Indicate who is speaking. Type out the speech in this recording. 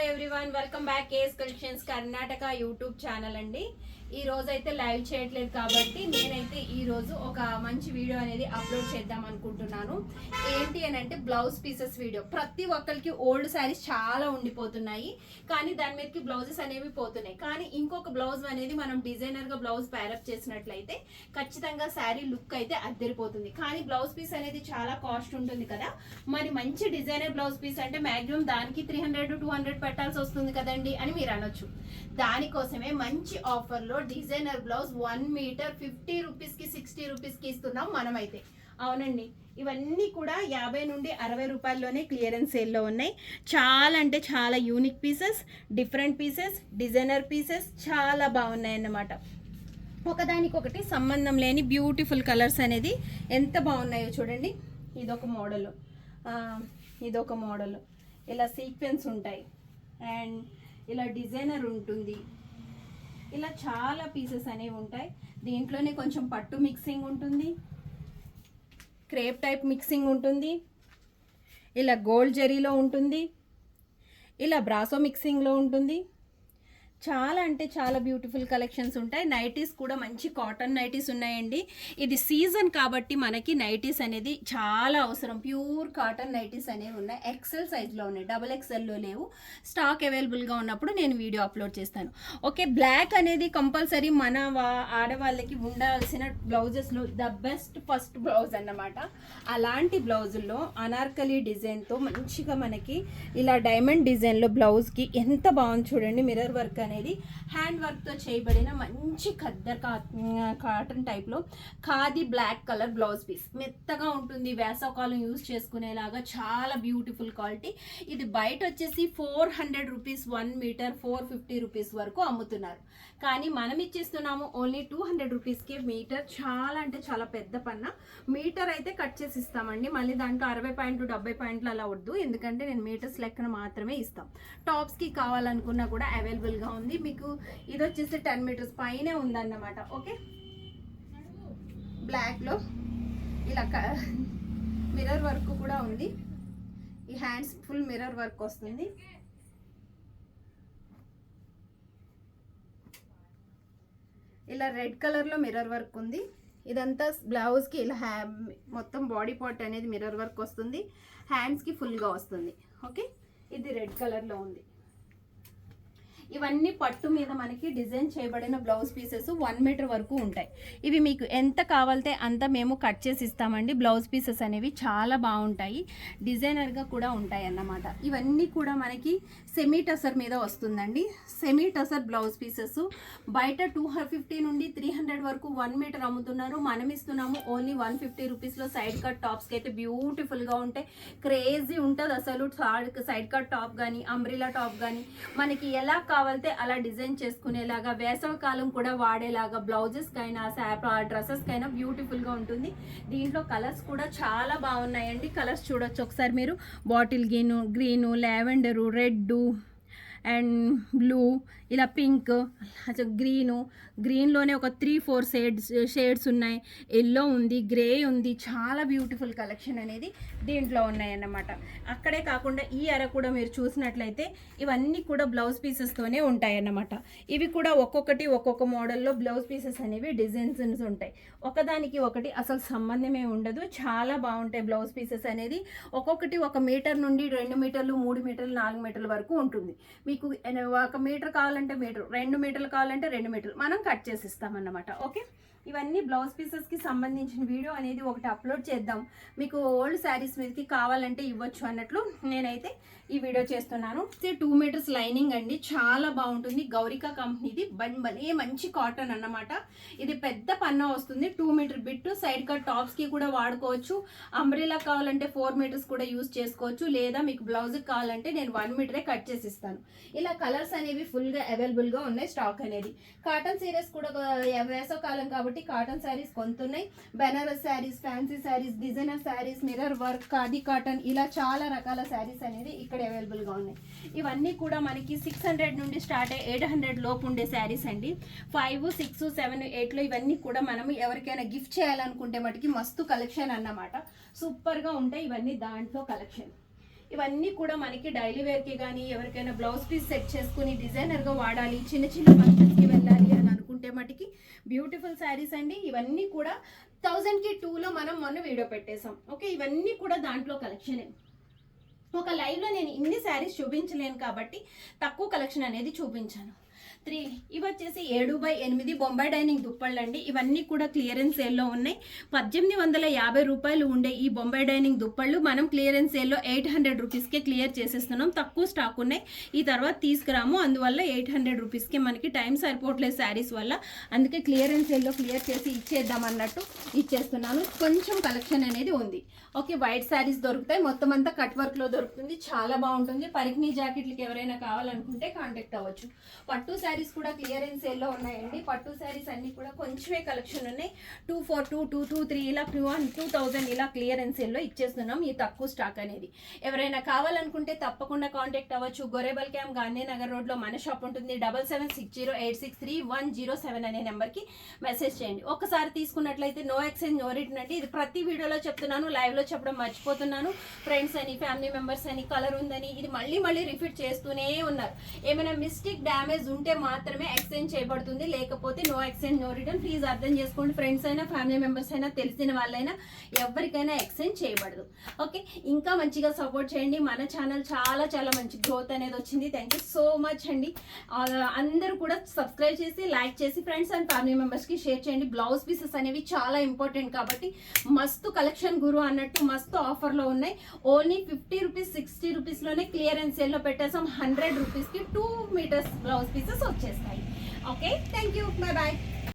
Speaker 1: Everyone, welcome back KS collections Karnataka YouTube channel అండి. ఈ రోజు అయితే లైవ్ చేయట్లేదు కాబట్టి నేనైతే ఈ రోజు ఒక మంచి వీడియో అనేది అప్లోడ్ చేద్దాం అనుకుంటున్నాను. ఏంటి అని అంటే బ్లౌజ్ పీసెస్ వీడియో. ప్రతి ఒక్కరికి ఓల్డ్ శారీస్ చాలా ఉండిపోతున్నాయి, కానీ దాని మీదకి బ్లౌజెస్ అనేవి పోతున్నాయి. కానీ ఇంకొక బ్లౌజ్ అనేది మనం డిజైనర్ గా బ్లౌజ్ ప్యారప్ చేసినట్లయితే ఖచ్చితంగా శారీ లుక్ అయితే అద్దరిపోతుంది. కానీ బ్లౌజ్ పీస్ అనేది చాలా కాస్ట్ ఉంటుంది కదా, మరి మంచి డిజైనర్ బ్లౌజ్ పీస్ అంటే మాక్సిమం దానికి 300 to 200 పెట్టాల్సి వస్తుంది కదండి అని మీరు అనొచ్చు. దానికోసమే మంచి ఆఫర్లో డిజైనర్ బ్లౌజ్ 1 మీటర్ 50 రూపీస్కి 60 రూపీస్కి ఇస్తున్నాం మనమైతే. అవునండి, ఇవన్నీ కూడా 50 నుండి 60 రూపాయల్లోనే క్లియరెన్స్ సేల్లో ఉన్నాయి. చాలా అంటే చాలా unique pieces, different pieces, designer pieces చాలా బాగున్నాయి అన్నమాట. ఒకదానికొకటి సంబంధం లేని బ్యూటిఫుల్ కలర్స్ అనేది ఎంత బాగున్నాయో చూడండి. ఇదొక మోడల్ ఇలా సీక్వెన్స్ ఉంటాయి, అండ్ ఇలా డిజైనర్ ఉంటుంది. ఇలా చాలా పీసెస్ అనేవి ఉంటాయి. దీంట్లోనే కొంచెం పట్టు మిక్సింగ్ ఉంటుంది, క్రేప్ టైప్ మిక్సింగ్ ఉంటుంది, ఇలా గోల్డ్ జరీలో ఉంటుంది, ఇలా బ్రాసో మిక్సింగ్లో ఉంటుంది. చాలా అంటే చాలా బ్యూటిఫుల్ కలెక్షన్స్ ఉంటాయి. నైటీస్ కూడా మంచి కాటన్ నైటీస్ ఉన్నాయండి. ఇది సీజన్ కాబట్టి మనకి నైటీస్ అనేది చాలా అవసరం. ప్యూర్ కాటన్ నైటీస్ అనేవి ఉన్నాయి. ఎక్సెల్ సైజ్లో ఉన్నాయి, XXLలో లేవు. స్టాక్ అవైలబుల్గా ఉన్నప్పుడు నేను వీడియో అప్లోడ్ చేస్తాను. ఓకే, బ్లాక్ అనేది కంపల్సరీ మన ఆడవాళ్ళకి ఉండాల్సిన బ్లౌజెస్లో ద బెస్ట్ ఫస్ట్ బ్లౌజ్ అన్నమాట. అలాంటి బ్లౌజుల్లో అనార్కలి డిజైన్తో మంచిగా మనకి ఇలా డైమండ్ డిజైన్లో బ్లౌజ్కి ఎంత బాగుంది చూడండి. మిర్రర్ వర్క్ అనేది హ్యాండ్ వర్క్తో చేయబడిన మంచి ఖద్దర్ కాటన్ టైప్లో khadi black colour blouse piece. మెత్తగా ఉంటుంది, వేసవకాలం యూజ్ చేసుకునేలాగా చాలా బ్యూటిఫుల్ క్వాలిటీ. ఇది బయట వచ్చేసి 400 రూపీస్ 1 మీటర్ 450 రూపీస్ వరకు అమ్ముతున్నారు. కానీ మనం ఇచ్చేస్తున్నాము ఓన్లీ 200 రూపీస్కి మీటర్. చాలా అంటే చాలా పెద్ద పన్న మీటర్ అయితే కట్ చేసి ఇస్తామండి. మళ్ళీ దాంట్లో 60 పాయింట్లు 70 పాయింట్లు అలా వద్దు, ఎందుకంటే నేను మీటర్స్ లెక్కన మాత్రమే ఇస్తాం. టాప్స్కి కావాలనుకున్నా కూడా అవైలబుల్గా ఉంది. మీకు ఇది వచ్చేసి 10 మీటర్స్ పైనే ఉందన్నమాట. ఓకే, బ్లాక్లో ఇలా మిర్రర్ వర్క్ కూడా ఉంది. ఈ హ్యాండ్స్ ఫుల్ మిర్రర్ వర్క్ వస్తుంది. ఇలా రెడ్ కలర్లో మిర్రర్ వర్క్ ఉంది. ఇదంతా బ్లౌజ్కి ఇలా మొత్తం బాడీ పార్ట్ అనేది మిర్రర్ వర్క్ వస్తుంది. హ్యాండ్స్కి ఫుల్గా వస్తుంది. ఓకే, ఇది రెడ్ కలర్లో ఉంది. ఇవన్నీ పట్టు మీద మనకి డిజైన్ చేయబడిన బ్లౌజ్ పీసెస్ 1 మీటర్ వరకు ఉంటాయి. ఇవి మీకు ఎంత కావాలితే అంత మేము కట్ చేసి ఇస్తామండి. బ్లౌజ్ పీసెస్ అనేవి చాలా బాగుంటాయి, డిజైనర్గా కూడా ఉంటాయి అన్నమాట. ఇవన్నీ కూడా మనకి సెమీ టసర్ మీద వస్తుందండి. సెమీ టసర్ బ్లౌజ్ పీసెస్ బయట 250 నుండి 300 వరకు 1 మీటర్ అమ్ముతున్నారు. మనం ఇస్తున్నాము ఓన్లీ 150 రూపీస్లో. సైడ్ కట్ టాప్స్కి అయితే బ్యూటిఫుల్గా ఉంటాయి, క్రేజీ ఉంటుంది అసలు. సైడ్ కట్ టాప్ కానీ అంబ్రిలా టాప్ కానీ మనకి ఎలా కావాలితే అలా డిజైన్ చేసుకునేలాగా, వేసవి కాలం కూడా వాడేలాగా బ్లౌజెస్ కైనా డ్రెస్సెస్ కైనా బ్యూటిఫుల్ గా ఉంటుంది. దీంట్లో కలర్స్ కూడా చాలా బాగున్నాయండి. కలర్స్ చూడొచ్చు ఒకసారి మీరు. Bottle green, lavender, red and blue, ఇలా పింక్, గ్రీన్లోనే ఒక 3-4 షేడ్స్ ఉన్నాయి. ఎల్లో ఉంది, గ్రే ఉంది. చాలా బ్యూటిఫుల్ కలెక్షన్ అనేది దీంట్లో ఉన్నాయన్నమాట. అక్కడే కాకుండా ఈ అర కూడా మీరు చూసినట్లయితే ఇవన్నీ కూడా బ్లౌజ్ పీసెస్తోనే ఉంటాయన్నమాట. ఇవి కూడా ఒక్కొక్క మోడల్లో బ్లౌజ్ పీసెస్ అనేవి డిజైన్స్ ఉంటాయి. ఒకదానికి ఒకటి అసలు సంబంధమే ఉండదు. చాలా బాగుంటాయి బ్లౌజ్ పీసెస్ అనేది. ఒక్కొక్కటి 1 మీటర్ నుండి 2 మీటర్లు 3 మీటర్లు 4 మీటర్ల వరకు ఉంటుంది. మీకు 1 మీటర్ కావాలంటే మీటర్, 2 మీటర్లు కావాలంటే 2 మీటర్లు మనం కట్ చేసి ఇస్తామన్నమాట. ఓకే, ఇవన్నీ బ్లౌజ్ పీసెస్కి సంబంధించిన వీడియో అనేది ఒకటి అప్లోడ్ చేద్దాం. మీకు ఓల్డ్ శారీస్ మీదకి కావాలంటే ఇవ్వచ్చు అన్నట్లు నేనైతే ఈ వీడియో చేస్తున్నాను. 2 మీటర్స్ లైనింగ్ అండి, చాలా బాగుంటుంది. గౌరికా కంపెనీది భలే మంచి కాటన్ అన్నమాట. ఇది పెద్ద పన్నా వస్తుంది. 2 మీటర్ బిట్టు సైడ్ కట్ టాప్స్కి కూడా వాడుకోవచ్చు. అంబ్రెలా కావాలంటే 4 మీటర్స్ కూడా యూజ్ చేసుకోవచ్చు. లేదా మీకు బ్లౌజ్కి కావాలంటే నేను 1 మీటరే కట్ చేసి ఇస్తాను. ఇలా కలర్స్ అనేవి ఫుల్గా అవైలబుల్గా ఉన్నాయి. స్టాక్ అనేది కాటన్ సీరీస్ కూడా వేసవ కాలం కాబట్టి కాటన్ శారీస్ కొంటున్నాయి. Banaras sarees, fancy sarees, designer sarees, mirror work, khadi cotton, ఇలా చాలా రకాల శారీస్ అనేది ఇక్కడ అవైలబుల్గా ఉన్నాయి. ఇవన్నీ కూడా మనకి 600 నుండి స్టార్ట్ అయ్యి 800 లోపు ఉండే శారీస్ అండి. 5, 6, 7, 8లో ఇవన్నీ కూడా మనం ఎవరికైనా గిఫ్ట్ చేయాలనుకుంటే మటుకి మస్తు కలెక్షన్ అన్నమాట. సూపర్గా ఉంటాయి ఇవన్నీ దాంట్లో కలెక్షన్. ఇవన్నీ కూడా మనకి డైలీ వేర్కి కానీ ఎవరికైనా బ్లౌజ్ పీస్ సెట్ చేసుకుని డిజైనర్గా వాడాలి, చిన్న చిన్న ఫంక్షన్స్కి వెళ్ళాలి అని అనుకుంటే మటుకి బ్యూటిఫుల్ శారీస్ అండి. ఇవన్నీ కూడా 1000కి 2లో మనం మొన్న వీడియో పెట్టేసాం. ఓకే, ఇవన్నీ కూడా దాంట్లో కలెక్షనే. ఒక లైవ్లో నేను ఇన్ని శారీస్ చూపించలేను కాబట్టి తక్కువ కలెక్షన్ అనేది చూపించాను. 3 ఇవి వచ్చేసి 7x8 బొంబాయి డైనింగ్ దుప్పళ్ళు అండి. ఇవన్నీ కూడా క్లియరెన్స్ సేల్లో ఉన్నాయి. 1850 రూపాయలు ఉండే ఈ బొంబాయి డైనింగ్ దుప్పళ్ళు మనం క్లియరెన్స్ సేల్లో 800 రూపీస్కే క్లియర్ చేసేస్తున్నాం. తక్కువ స్టాక్ ఉన్నాయి, ఈ తర్వాత తీసుకురాము, అందువల్ల 800 రూపీస్కే మనకి టైం సరిపోవట్లేదు శారీస్ వల్ల, అందుకే క్లియరెన్స్ సేల్లో క్లియర్ చేసి ఇచ్చేద్దాం అన్నట్టు ఇచ్చేస్తున్నాను. కొంచెం కలెక్షన్ అనేది ఉంది. ఓకే, వైట్ శారీస్ దొరుకుతాయి, మొత్తం అంతా కట్ వర్క్లో దొరుకుతుంది, చాలా బాగుంటుంది. పరికిణీ జాకెట్లకి ఎవరైనా కావాలనుకుంటే కాంటాక్ట్ అవ్వచ్చు. పట్టు శారీస్ కూడా క్లియరెన్స్ సేల్లో ఉన్నాయండి. పట్టు శారీస్ అన్ని కూడా కొంచెమే కలెక్షన్ ఉన్నాయి. 242, 223 ఇలా 2000 ఇలా క్లియరెన్స్ సేల్లో ఇచ్చేస్తున్నాం. ఈ తక్కువ స్టాక్ అనేది ఎవరైనా కావాలనుకుంటే తప్పకుండా కాంటాక్ట్ అవ్వచ్చు. గొరేబల్ క్యాంప్ గాంధీనగర్ రోడ్లో మన షాప్ ఉంటుంది. 7760863107 అనే నెంబర్కి మెసేజ్ చేయండి. ఒకసారి తీసుకున్నట్లయితే నో ఎక్స్చేంజ్ నో రిటర్న్ అండి. ఇది ప్రతి వీడియోలో చెప్తున్నాను, లైవ్లో చెప్పడం మర్చిపోతున్నాను. ఫ్రెండ్స్ అని, ఫ్యామిలీ మెంబర్స్ అని, కలర్ ఉందని ఇది మళ్ళీ రిపీట్ చేస్తూనే ఉన్నారు. ఏమైనా మిస్టేక్ డ్యామేజ్ ఉంటే మాత్రమే ఎక్స్చేంజ్ చేయబడుతుంది, లేకపోతే no exchange no return. Please అర్థం చేసుకోండి. ఫ్రెండ్స్ అయినా, ఫ్యామిలీ మెంబర్స్ అయినా, తెలిసిన వాళ్ళైనా ఎవరికైనా ఎక్స్చేంజ్ చేయబడదు. ఓకే, ఇంకా మంచిగా సపోర్ట్ చేయండి. మన ఛానల్ చాలా మంచి గ్రోత్ అనేది వచ్చింది. థ్యాంక్ యూ సో మచ్ అండి. అందరూ కూడా సబ్స్క్రైబ్ చేసి, లైక్ చేసి, ఫ్రెండ్స్ అండ్ ఫ్యామిలీ మెంబర్స్కి షేర్ చేయండి. బ్లౌజ్ పీసెస్ అనేవి చాలా ఇంపార్టెంట్ కాబట్టి మస్తు కలెక్షన్ గురు అన్నట్టు మస్తు ఆఫర్లో ఉన్నాయి. ఓన్లీ 50 రూపీస్ 60 రూపీస్లోనే క్లియరెన్స్ సేల్లో పెట్టేసాం. 100 రూపీస్కి 2 మీటర్స్ బ్లౌజ్ పీసెస్ వచ్చేస్తాయి. Okay, thank you, bye bye.